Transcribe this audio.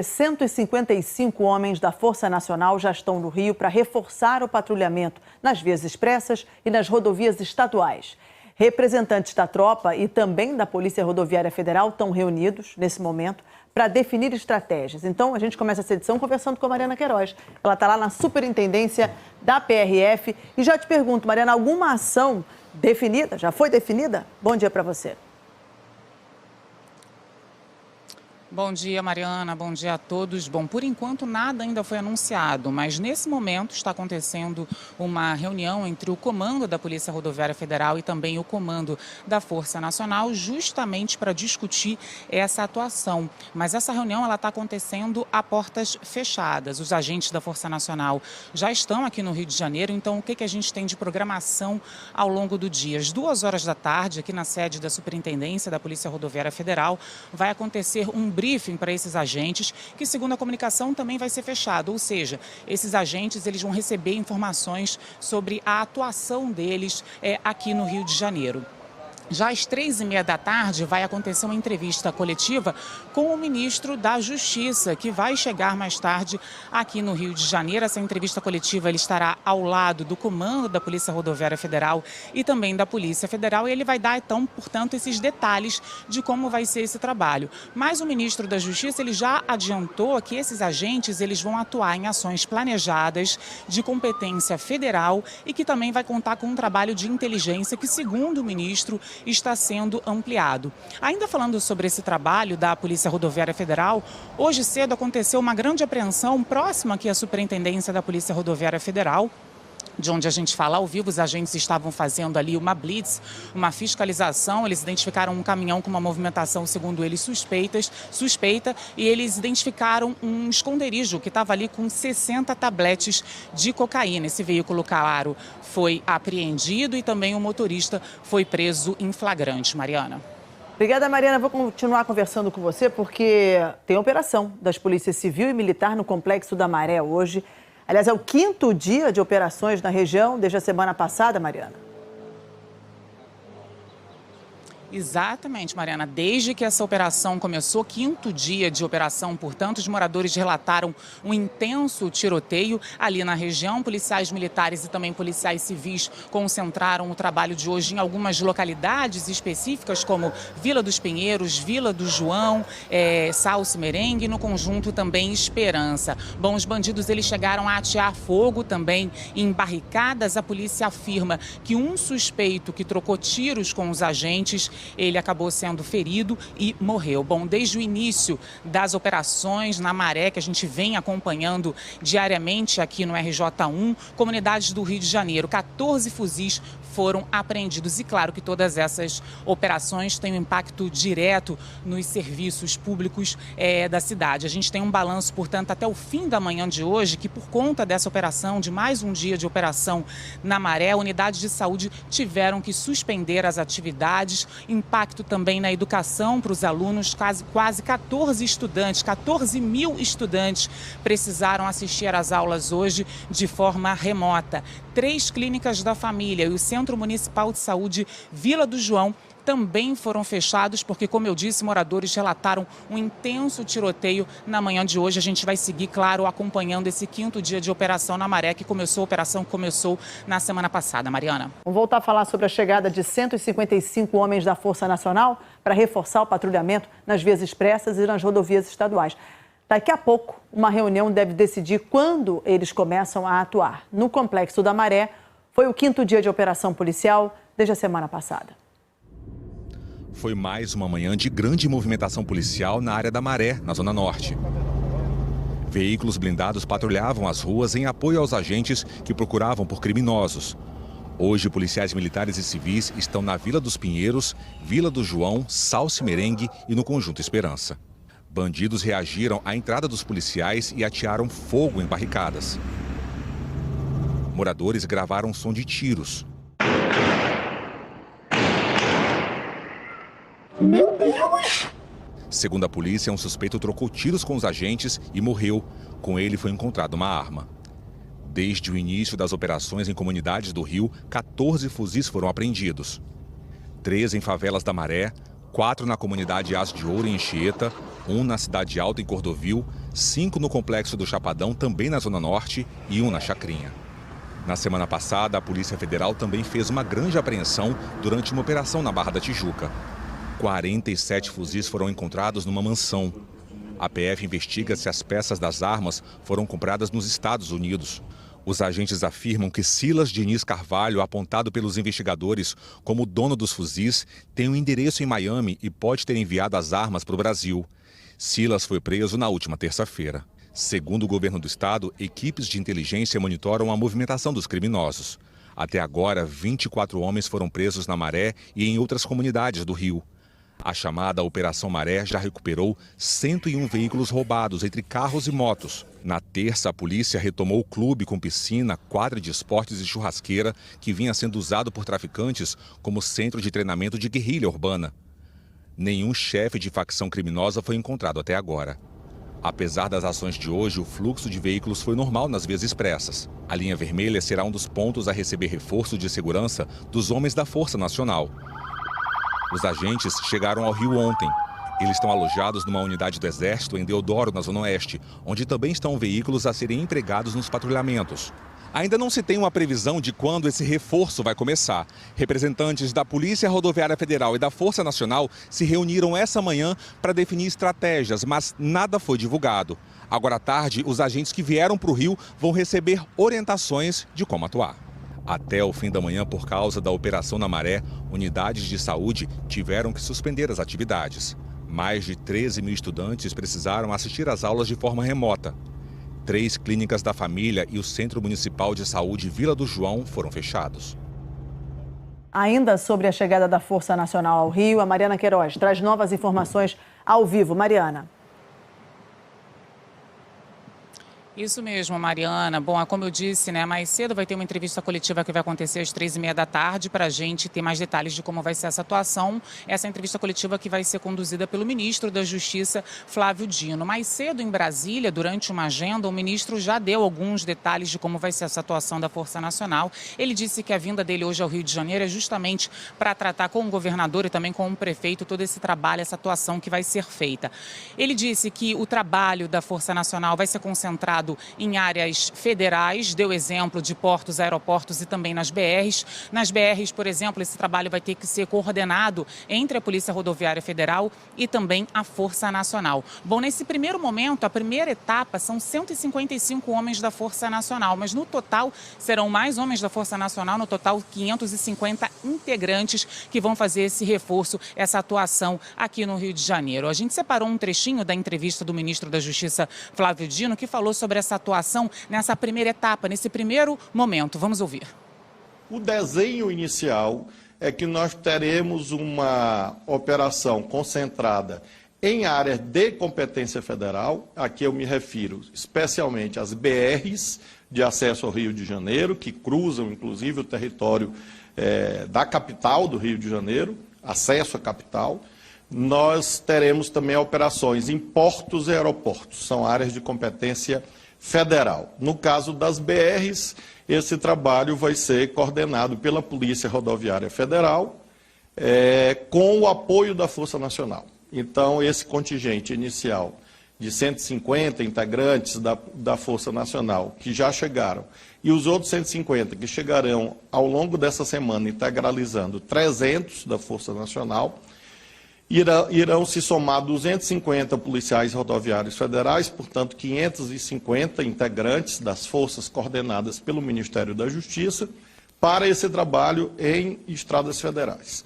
155 homens da Força Nacional já estão no Rio para reforçar o patrulhamento nas vias expressas e nas rodovias estaduais. Representantes da tropa e também da Polícia Rodoviária Federal estão reunidos nesse momento para definir estratégias. Então, a gente começa essa edição conversando com a Mariana Queiroz. Ela está lá na Superintendência da PRF. E já te pergunto, Mariana, alguma ação definida? Já foi definida? Bom dia para você. Bom dia, Mariana. Bom dia a todos. Bom, por enquanto nada ainda foi anunciado, mas nesse momento está acontecendo uma reunião entre o comando da Polícia Rodoviária Federal e também o comando da Força Nacional, justamente para discutir essa atuação. Mas essa reunião ela está acontecendo a portas fechadas. Os agentes da Força Nacional já estão aqui no Rio de Janeiro, então o que a gente tem de programação ao longo do dia? Às 2 horas da tarde, aqui na sede da Superintendência da Polícia Rodoviária Federal, vai acontecer um briefing para esses agentes, que segundo a comunicação também vai ser fechado, ou seja, esses agentes eles vão receber informações sobre a atuação deles aqui no Rio de Janeiro. Já às 3h30 da tarde vai acontecer uma entrevista coletiva com o ministro da Justiça, que vai chegar mais tarde aqui no Rio de Janeiro. Essa entrevista coletiva ele estará ao lado do comando da Polícia Rodoviária Federal e também da Polícia Federal. E ele vai dar, então, portanto, esses detalhes de como vai ser esse trabalho. Mas o ministro da Justiça ele já adiantou que esses agentes eles vão atuar em ações planejadas de competência federal e que também vai contar com um trabalho de inteligência que, segundo o ministro, está sendo ampliado. Ainda falando sobre esse trabalho da Polícia Rodoviária Federal, hoje cedo aconteceu uma grande apreensão próxima aqui à Superintendência da Polícia Rodoviária Federal, de onde a gente fala ao vivo. Os agentes estavam fazendo ali uma blitz, uma fiscalização. Eles identificaram um caminhão com uma movimentação, segundo eles, suspeita, e eles identificaram um esconderijo que estava ali com 60 tabletes de cocaína. Esse veículo, claro, foi apreendido e também o motorista foi preso em flagrante. Mariana. Obrigada, Mariana. Vou continuar conversando com você porque tem operação das polícias civil e militar no Complexo da Maré hoje. Aliás, é o 5º dia de operações na região desde a semana passada, Mariana. Exatamente, Mariana. Desde que essa operação começou, 5º dia de operação, portanto, os moradores relataram um intenso tiroteio ali na região. Policiais militares e também policiais civis concentraram o trabalho de hoje em algumas localidades específicas, como Vila dos Pinheiros, Vila do João, Salce Merengue e no conjunto também Esperança. Bom, os bandidos eles chegaram a atear fogo também em barricadas. A polícia afirma que um suspeito que trocou tiros com os agentes ele acabou sendo ferido e morreu. Bom, desde o início das operações na Maré, que a gente vem acompanhando diariamente aqui no RJ1, comunidades do Rio de Janeiro, 14 fuzis foram apreendidos. E claro que todas essas operações têm um impacto direto nos serviços públicos da cidade. A gente tem um balanço, portanto, até o fim da manhã de hoje, que por conta dessa operação, de mais um dia de operação na Maré, unidades de saúde tiveram que suspender as atividades. Impacto também na educação para os alunos, quase 14 mil estudantes precisaram assistir às aulas hoje de forma remota. 3 clínicas da família e o Centro Municipal de Saúde Vila do João também foram fechados porque, como eu disse, moradores relataram um intenso tiroteio na manhã de hoje. A gente vai seguir, claro, acompanhando esse 5º dia de operação na Maré, que começou a operação começou na semana passada. Mariana. Vamos voltar a falar sobre a chegada de 155 homens da Força Nacional para reforçar o patrulhamento nas vias expressas e nas rodovias estaduais. Daqui a pouco, uma reunião deve decidir quando eles começam a atuar. No Complexo da Maré, foi o 5º dia de operação policial desde a semana passada. Foi mais uma manhã de grande movimentação policial na área da Maré, na Zona Norte. Veículos blindados patrulhavam as ruas em apoio aos agentes que procuravam por criminosos. Hoje, policiais militares e civis estão na Vila dos Pinheiros, Vila do João, Salce Merengue e no Conjunto Esperança. Bandidos reagiram à entrada dos policiais e atearam fogo em barricadas. Moradores gravaram som de tiros. Meu Deus! Segundo a polícia, um suspeito trocou tiros com os agentes e morreu. Com ele foi encontrada uma arma. Desde o início das operações em comunidades do Rio, 14 fuzis foram apreendidos. 3 em favelas da Maré, 4 na comunidade Aço de Ouro, em Anchieta, 1 na Cidade Alta, em Cordovil, 5 no Complexo do Chapadão, também na Zona Norte, e 1 na Chacrinha. Na semana passada, a Polícia Federal também fez uma grande apreensão durante uma operação na Barra da Tijuca. 47 fuzis foram encontrados numa mansão. A PF investiga se as peças das armas foram compradas nos Estados Unidos. Os agentes afirmam que Silas Diniz Carvalho, apontado pelos investigadores como dono dos fuzis, tem um endereço em Miami e pode ter enviado as armas para o Brasil. Silas foi preso na última terça-feira. Segundo o governo do estado, equipes de inteligência monitoram a movimentação dos criminosos. Até agora, 24 homens foram presos na Maré e em outras comunidades do Rio. A chamada Operação Maré já recuperou 101 veículos roubados entre carros e motos. Na terça, a polícia retomou o clube com piscina, quadra de esportes e churrasqueira que vinha sendo usado por traficantes como centro de treinamento de guerrilha urbana. Nenhum chefe de facção criminosa foi encontrado até agora. Apesar das ações de hoje, o fluxo de veículos foi normal nas vias expressas. A linha vermelha será um dos pontos a receber reforço de segurança dos homens da Força Nacional. Os agentes chegaram ao Rio ontem. Eles estão alojados numa unidade do Exército em Deodoro, na Zona Oeste, onde também estão veículos a serem empregados nos patrulhamentos. Ainda não se tem uma previsão de quando esse reforço vai começar. Representantes da Polícia Rodoviária Federal e da Força Nacional se reuniram essa manhã para definir estratégias, mas nada foi divulgado. Agora à tarde, os agentes que vieram para o Rio vão receber orientações de como atuar. Até o fim da manhã, por causa da Operação na Maré, unidades de saúde tiveram que suspender as atividades. Mais de 13 mil estudantes precisaram assistir às aulas de forma remota. 3 clínicas da família e o Centro Municipal de Saúde Vila do João foram fechados. Ainda sobre a chegada da Força Nacional ao Rio, a Mariana Queiroz traz novas informações ao vivo. Mariana. Isso mesmo, Mariana. Bom, como eu disse, mais cedo vai ter uma entrevista coletiva que vai acontecer às 3h30 da tarde para a gente ter mais detalhes de como vai ser essa atuação. Essa entrevista coletiva que vai ser conduzida pelo ministro da Justiça, Flávio Dino. Mais cedo, em Brasília, durante uma agenda, o ministro já deu alguns detalhes de como vai ser essa atuação da Força Nacional. Ele disse que a vinda dele hoje ao Rio de Janeiro é justamente para tratar com o governador e também com o prefeito todo esse trabalho, essa atuação que vai ser feita. Ele disse que o trabalho da Força Nacional vai ser concentrado em áreas federais, deu exemplo de portos, aeroportos e também nas BRs. Nas BRs, por exemplo, esse trabalho vai ter que ser coordenado entre a Polícia Rodoviária Federal e também a Força Nacional. Bom, nesse primeiro momento, a primeira etapa são 155 homens da Força Nacional, mas no total serão mais homens da Força Nacional, no total 550 integrantes que vão fazer esse reforço, essa atuação aqui no Rio de Janeiro. A gente separou um trechinho da entrevista do ministro da Justiça, Flávio Dino, que falou sobre essa atuação nessa primeira etapa, nesse primeiro momento. Vamos ouvir. O desenho inicial é que nós teremos uma operação concentrada em áreas de competência federal. Aqui eu me refiro especialmente às BRs de acesso ao Rio de Janeiro, que cruzam inclusive o território da capital do Rio de Janeiro, acesso à capital. Nós teremos também operações em portos e aeroportos, são áreas de competência federal. No caso das BRs, esse trabalho vai ser coordenado pela Polícia Rodoviária Federal, com o apoio da Força Nacional. Então, esse contingente inicial de 150 integrantes da Força Nacional que já chegaram, e os outros 150 que chegarão ao longo dessa semana, integralizando 300 da Força Nacional, irão se somar 250 policiais rodoviários federais, portanto 550 integrantes das forças coordenadas pelo Ministério da Justiça para esse trabalho em estradas federais.